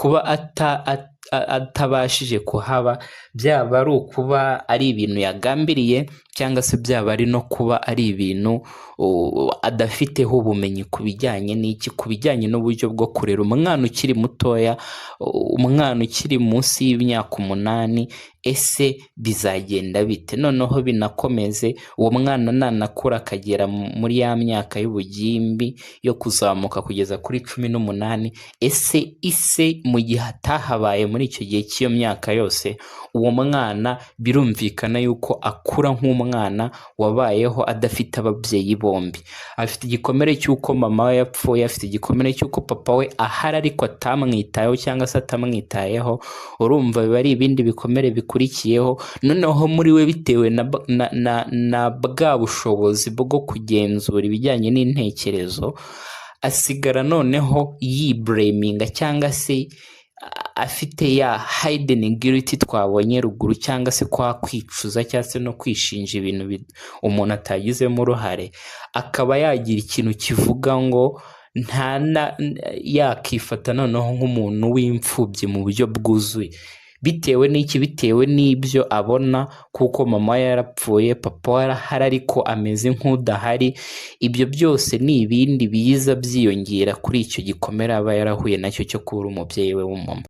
kuba atabashije kuhaba, byaba ari ukuba ari ibintu yagambiriye cyangwa se byaba ari no kuba ari ibintu adafiteho ubumenyi ku bijyanye ku bijyanye n'uburyo bwo kurera umwana ukiri mutoya, umwana ukiri munsi y'imyaka 8. Ese bizagenda bite noneho binakomeze uwo mwana nanakura akagera muri ya myaka y'ubugimbi yo kuzamuka kugeza kuri 18? Ese ise mu gihe atahabaye muri icyo gihe cy'iyo myaka yose, uwo mwana birumvikana yuko akura nk'umwana wabayeho adafite ababyeyi bombi, afite igikomere cy'uko mama we yapfuye, afite igikomere cy'uko papa we ahari ariko atamwitayeho cyangwa se atamwitayeho. Urumva biba ari ibindi bikomere bikurikiyeho, noneho muri we bitewe na bwa bushobozi bwo kugenzura ibijyanye n'intekerezo, asigara noneho yibreminga cyangwa se afite ya hidden guilt twabonye ruguru, cyangwa se kwa kwicuza cyangwa se no kwishinja ibintu umuntu atagizemo uruhare, akaba yagira ikintu kivuga ngo yakifata noneho nk'umuntu w'imfubyi mu buryo bwuzuye. Bitewe n'iki? Bitewe n'ibyo abona, kuko mama yarapfuye, papa arahari ariko ameze nk'udahari. Ibyo byose ni ibindi biza byiyongera kuri icyo gikomere aba yarahuye nacyo cyo kubura umubyeyi we w'umama.